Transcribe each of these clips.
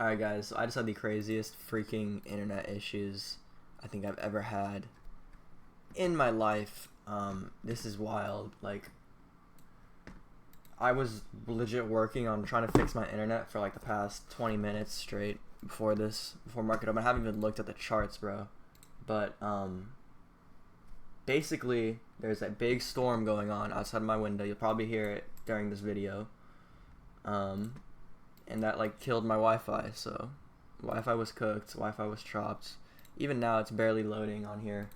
Alright guys, so I just had the craziest freaking internet issues I think I've ever had in my life. This is wild. Like, I was legit working on trying to fix my internet for like the past 20 minutes straight before market open. I haven't even looked at the charts, bro. But basically there's that big storm going on outside my window. You'll probably hear it during this video. And that like killed my Wi-Fi, so Wi-Fi was cooked, Wi-Fi was chopped. Even now it's barely loading on here.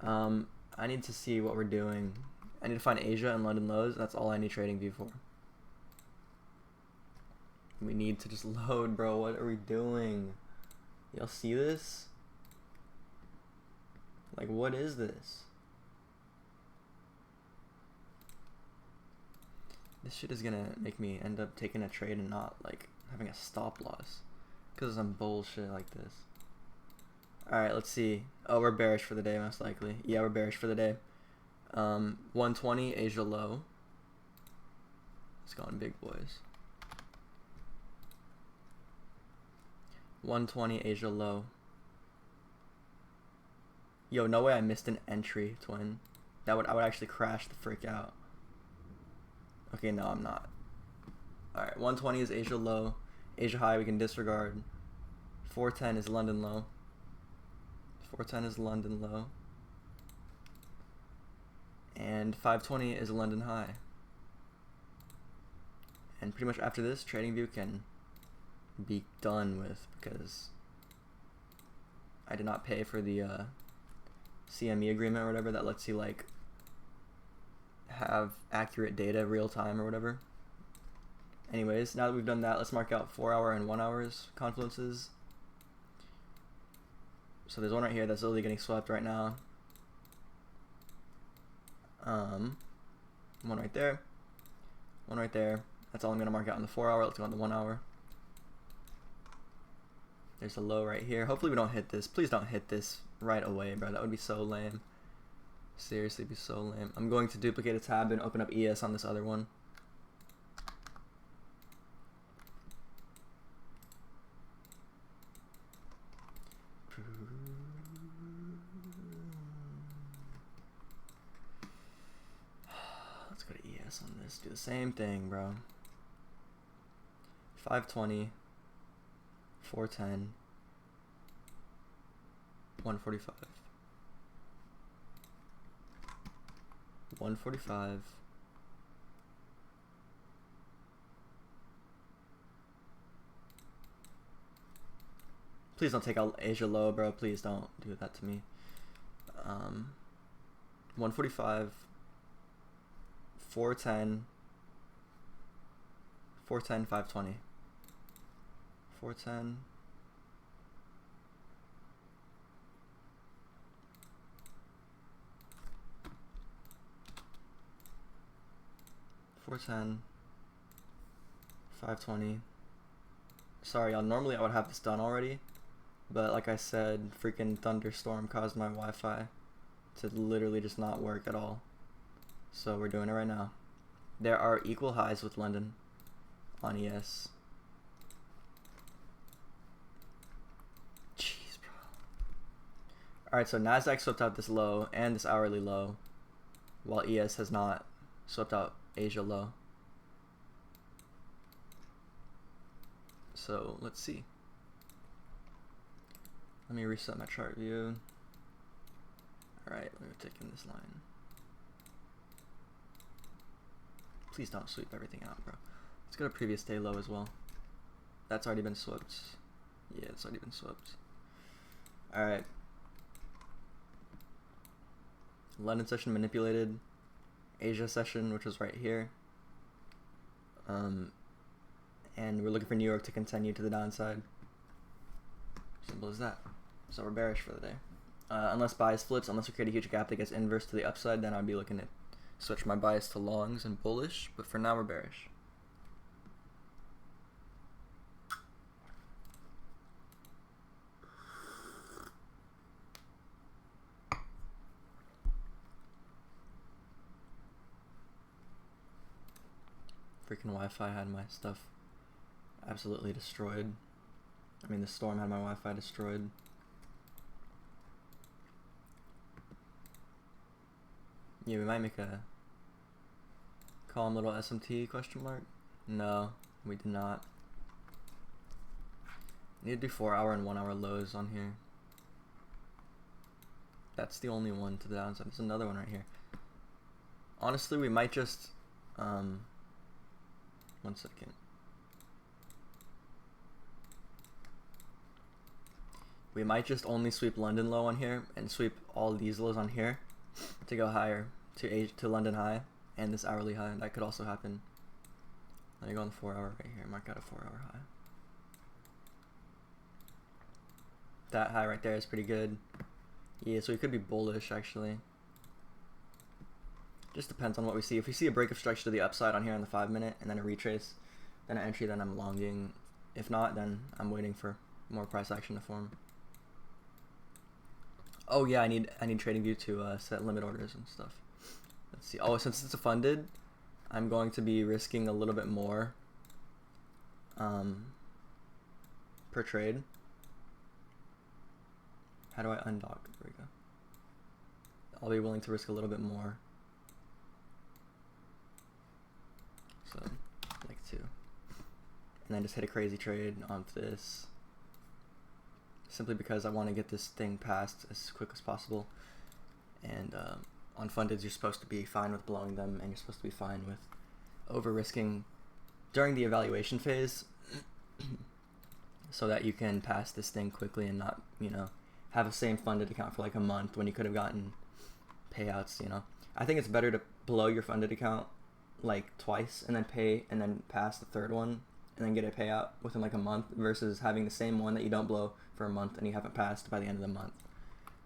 I need to see what we're doing. I need to find Asia and London lows. That's all I need trading view for. We need to just load, bro. What are we doing? Y'all see this? Like, what is this? This shit is gonna make me end up taking a trade and not like having a stop loss because of some bullshit like this. Alright, let's see. Oh, we're bearish for the day, most likely. Yeah, we're bearish for the day. 120 Asia low. Let's go on big boys. 120 Asia low. Yo, no way I missed an entry, twin. I would actually crash the frick out. Okay, no, I'm not. Alright, 120 is Asia low. Asia high we can disregard. 410 is London low. 410 is London low. And 520 is London high. And pretty much after this, trading view can be done with because I did not pay for the CME agreement or whatever that lets you like have accurate data real time or whatever. Anyways, now that we've done that, let's mark out 4 hour and 1 hour's confluences. So there's one right here that's literally getting swept right now. One right there. One right there. That's all I'm gonna mark out on the 4 hour. Let's go on the 1 hour. There's a low right here. Hopefully we don't hit this. Please don't hit this right away, bro. That would be so lame. Seriously, be so lame. I'm going to duplicate a tab and open up ES on this other one. Let's go to ES on this. Do the same thing, bro. 520, 410, 145. 145. Please don't take out Asia low, bro. Please don't do that to me. 145, 410, 410, 520. 410. 410, 520. Sorry, y'all. Normally I would have this done already, but like I said, freaking thunderstorm caused my Wi-Fi to literally just not work at all. So we're doing it right now. There are equal highs with London on ES. Jeez, bro. Alright, so Nasdaq swept out this low and this hourly low, while ES has not swept out Asia low. So let's see. Let me reset my chart view. Alright, let me take in this line. Please don't sweep everything out, bro. Let's go to previous day low as well. That's already been swept. Yeah, it's already been swept. Alright. London session manipulated. Asia session, which was right here. And we're looking for New York to continue to the downside. Simple as that. So we're bearish for the day. Unless bias flips, unless we create a huge gap that gets inverse to the upside, then I'd be looking to switch my bias to longs and bullish. But for now, we're bearish. Freaking Wi-Fi had my stuff absolutely destroyed. I mean, the storm had my Wi-Fi destroyed. Yeah, we might make a calm little SMT question mark. No, we did not. Need to do 4-hour and 1-hour lows on here. That's the only one to the downside. There's another one right here. Honestly, we might just 1 second. We might just only sweep London low on here and sweep all these lows on here to go higher to London high and this hourly high. That could also happen. Let me go on the 4-hour right here. Mark out a 4-hour high. That high right there is pretty good. Yeah, so we could be bullish actually. Just depends on what we see. If we see a break of structure to the upside on here on the 5-minute and then a retrace, then an entry, then I'm longing. If not, then I'm waiting for more price action to form. Oh yeah, I need TradingView to set limit orders and stuff. Let's see. Oh, since it's a funded, I'm going to be risking a little bit more per trade. How do I undock? There we go. I'll be willing to risk a little bit more. So, like 2. And then just hit a crazy trade on this. Simply because I want to get this thing passed as quick as possible. And on fundeds, you're supposed to be fine with blowing them, and you're supposed to be fine with over-risking during the evaluation phase so that you can pass this thing quickly and not, you know, have a same funded account for like a month when you could have gotten payouts, you know. I think it's better to blow your funded account like twice and then pay and then pass the third one and then get a payout within like a month versus having the same one that you don't blow for a month and you haven't passed by the end of the month.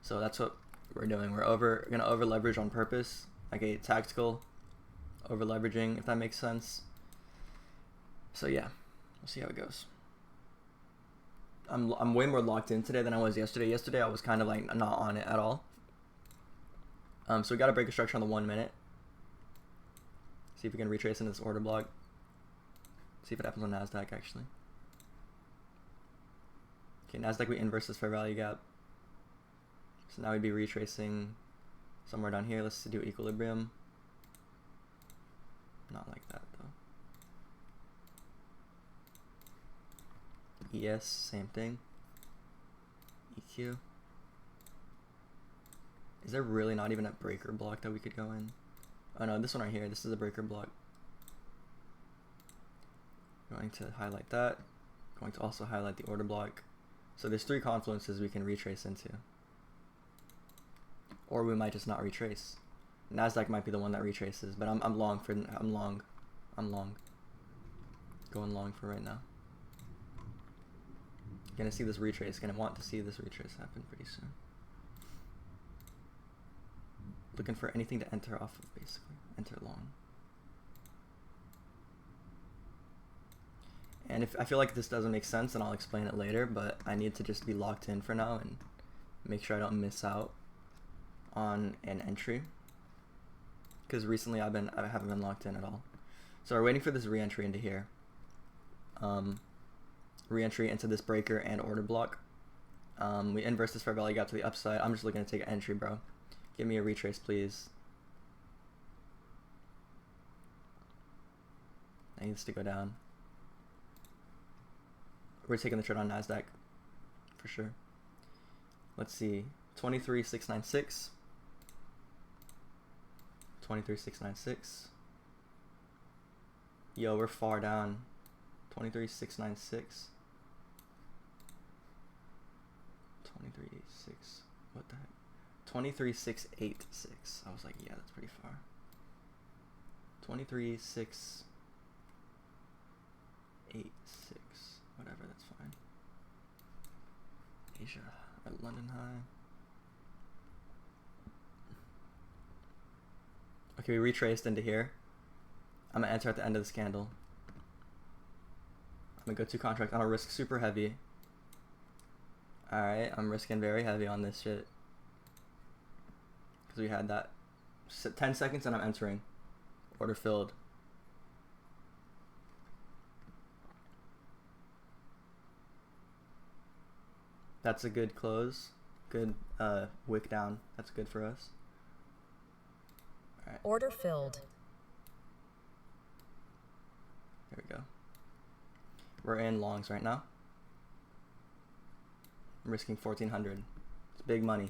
So that's what we're doing. We're gonna over leverage on purpose, like a tactical over leveraging, if that makes sense. So yeah, we'll see how it goes. I'm way more locked in today than I was yesterday. Yesterday I was kind of like not on it at all. So we got to break a structure on the 1 minute. See if we can retrace into this order block. See if it happens on NASDAQ actually. Okay, NASDAQ we inverse this fair value gap. So now we'd be retracing somewhere down here. Let's do equilibrium. Not like that though. ES, same thing. EQ. Is there really not even a breaker block that we could go in? Oh no, this one right here, this is a breaker block. Going to highlight that. Going to also highlight the order block. So there's 3 confluences we can retrace into. Or we might just not retrace. NASDAQ might be the one that retraces, but I'm long. Going long for right now. Gonna see this retrace, gonna want to see this retrace happen pretty soon. Looking for anything to enter off of, basically. Enter long. And if I feel like this doesn't make sense, then I'll explain it later, but I need to just be locked in for now and make sure I don't miss out on an entry. Because recently I haven't been locked in at all. So we're waiting for this re-entry into here. Re-entry into this breaker and order block. We inverse this fair value gap to the upside. I'm just looking to take an entry, bro. Give me a retrace, please. I need this to go down. We're taking the trade on NASDAQ for sure. Let's see. 23,696. 23,696. Yo, we're far down. 23,696. 23,6. What the heck? 23,686. I was like, yeah, that's pretty far. 23,686. Whatever, that's fine. Asia at London high. Okay, we retraced into here. I'm gonna enter at the end of this candle. I'm gonna go to contract. I'm gonna risk super heavy. Alright, I'm risking very heavy on this shit. Because we had that 10 seconds and I'm entering. Order filled. That's a good close. Good wick down. That's good for us. All right. Order filled. There we go. We're in longs right now. I'm risking 1,400. It's big money.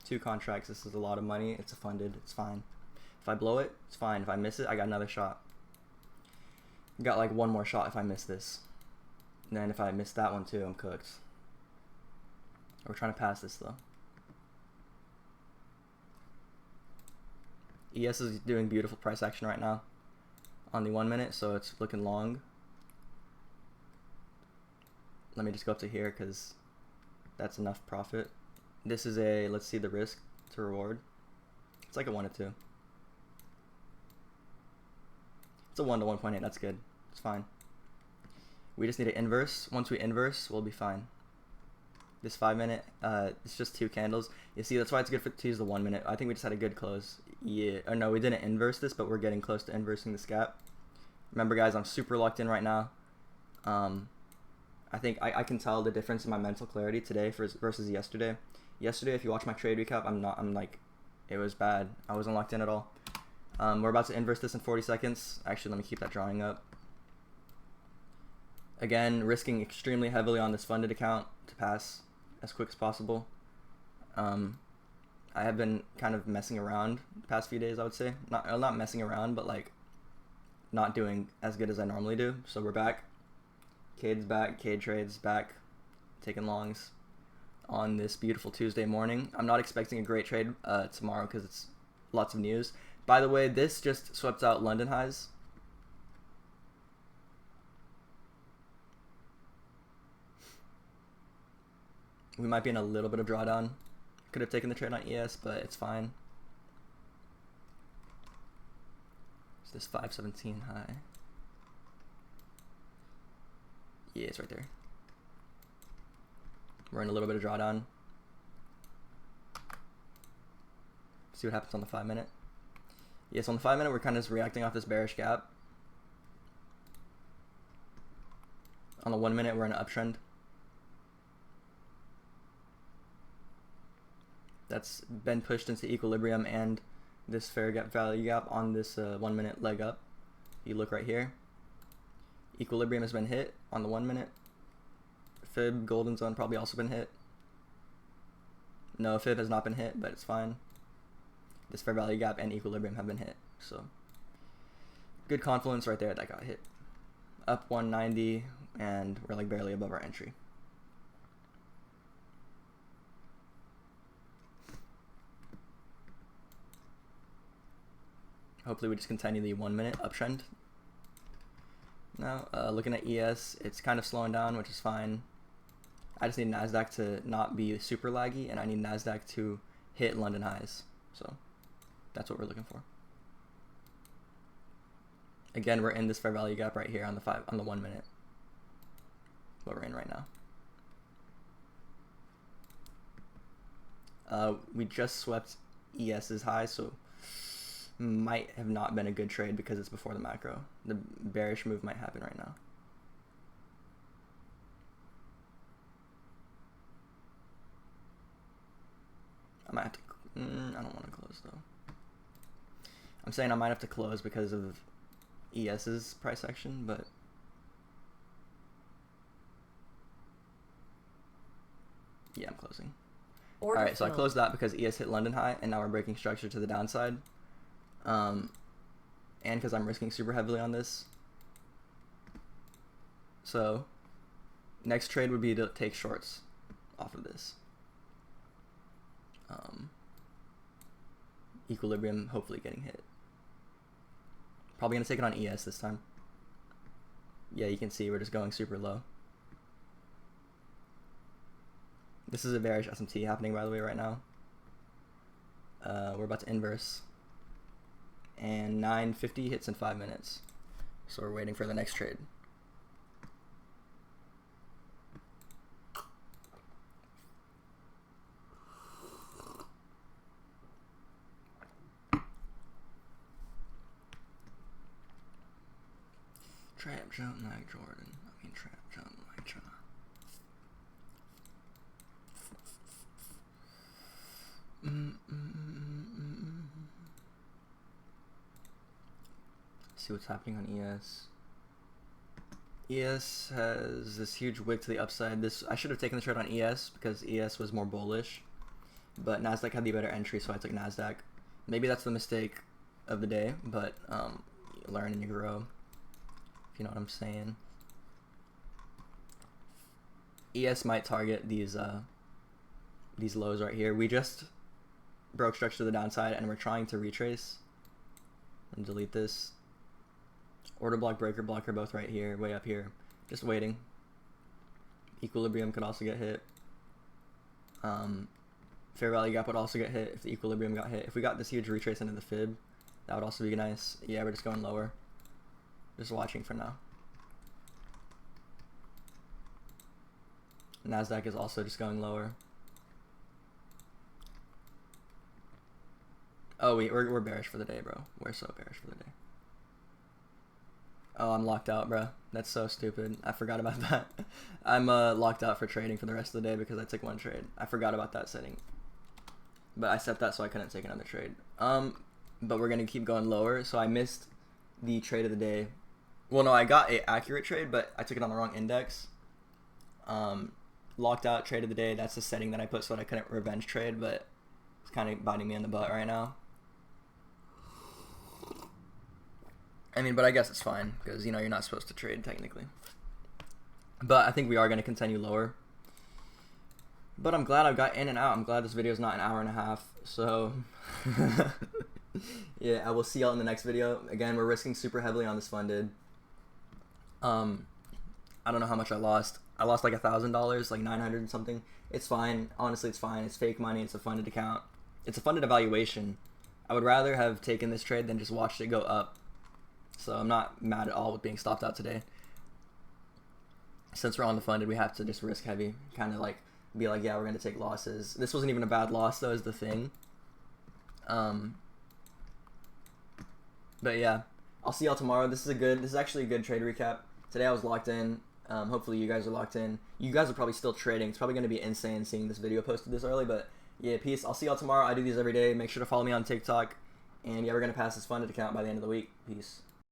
2 contracts. This is a lot of money. It's funded. It's fine. If I blow it, it's fine. If I miss it, I got another shot. I got like 1 more shot if I miss this. And then if I miss that one too, I'm cooked. We're trying to pass this though. ES is doing beautiful price action right now on the 1 minute, so it's looking long. Let me just go up to here because that's enough profit. This is a, let's see the risk to reward. It's like a 1 to 2. It's a 1 to 1.8. That's good. It's fine. We just need to inverse. Once we inverse, we'll be fine. This 5 minute, it's just 2 candles. You see, that's why it's good to use the 1 minute. I think we just had a good close. Yeah, or no, we didn't inverse this, but we're getting close to inversing this gap. Remember, guys, I'm super locked in right now. I think I can tell the difference in my mental clarity today versus yesterday. Yesterday, if you watch my trade recap, I'm like, it was bad. I wasn't locked in at all. We're about to inverse this in 40 seconds. Actually, let me keep that drawing up. Again, risking extremely heavily on this funded account to pass as quick as possible. I have been kind of messing around the past few days, I would say. Not messing around, but like not doing as good as I normally do. So we're back. Cade's back. Cade trades back. Taking longs on this beautiful Tuesday morning. I'm not expecting a great trade tomorrow because it's lots of news. By the way, this just swept out London highs. We might be in a little bit of drawdown. Could have taken the trade on ES, but it's fine. It's this 517 high. Yeah, it's right there. We're in a little bit of drawdown. See what happens on the 5 minute. Yes, on the 5 minute, we're kind of just reacting off this bearish gap. On the 1 minute, we're in an uptrend. That's been pushed into equilibrium and this fair gap value gap on this 1 minute leg up. You look right here. Equilibrium has been hit on the 1 minute. Fib golden zone probably also been hit. No, fib has not been hit, but it's fine. This fair value gap and equilibrium have been hit. So good confluence right there that got hit. Up 190 and we're like barely above our entry. Hopefully we just continue the 1 minute uptrend. Now, looking at ES, it's kind of slowing down, which is fine. I just need NASDAQ to not be super laggy, and I need NASDAQ to hit London highs. So that's what we're looking for. Again, we're in this fair value gap right here on the 1 minute. What we're in right now. We just swept ES's high, so might have not been a good trade because it's before the macro. The bearish move might happen right now. I might have to, I don't want to close though. I'm saying I might have to close because of ES's price action, but yeah, I'm closing. Alright, so I closed that because ES hit London high and now we're breaking structure to the downside. And because I'm risking super heavily on this. So next trade would be to take shorts off of this. Equilibrium hopefully getting hit. Probably going to take it on ES this time. Yeah, you can see we're just going super low. This is a bearish SMT happening, by the way, right now. We're about to inverse. And 950 hits in 5 minutes. So we're waiting for the next trade. Trap jump like Jordan. Trap jump like John. see what's happening on ES. ES has this huge wick to the upside. I should have taken the trade on ES because ES was more bullish, but Nasdaq had the better entry, so I took Nasdaq. Maybe that's the mistake of the day, but you learn and you grow, if you know what I'm saying. ES might target these lows right here. We just broke structure to the downside, and we're trying to retrace. And delete this. Order block, breaker block are both right here, way up here. Just waiting. Equilibrium could also get hit. Fair value gap would also get hit if the equilibrium got hit. If we got this huge retrace into the fib, that would also be nice. Yeah, we're just going lower. Just watching for now. Nasdaq is also just going lower. Oh, we're bearish for the day, bro. We're so bearish for the day. Oh, I'm locked out, bro. That's so stupid. I forgot about that. I'm locked out for trading for the rest of the day because I took one trade. I forgot about that setting. But I set that so I couldn't take another trade. But we're going to keep going lower. So I missed the trade of the day. Well, no, I got an accurate trade, but I took it on the wrong index. Locked out, trade of the day. That's the setting that I put so that I couldn't revenge trade, but it's kind of biting me in the butt right now. I mean, but I guess it's fine because, you know, you're not supposed to trade technically. But I think we are going to continue lower. But I'm glad I got in and out. I'm glad this video is not an hour and a half. So, yeah, I will see y'all in the next video. Again, we're risking super heavily on this funded. I don't know how much I lost. I lost like $1,000, like 900 and something. It's fine. Honestly, it's fine. It's fake money. It's a funded account. It's a funded evaluation. I would rather have taken this trade than just watched it go up. So I'm not mad at all with being stopped out today. Since we're on the funded, we have to just risk heavy. Kind of like be like, yeah, we're going to take losses. This wasn't even a bad loss, though, is the thing. But yeah, I'll see y'all tomorrow. This is actually a good trade recap. Today I was locked in. Hopefully you guys are locked in. You guys are probably still trading. It's probably going to be insane seeing this video posted this early. But yeah, peace. I'll see y'all tomorrow. I do these every day. Make sure to follow me on TikTok. And yeah, we're going to pass this funded account by the end of the week. Peace.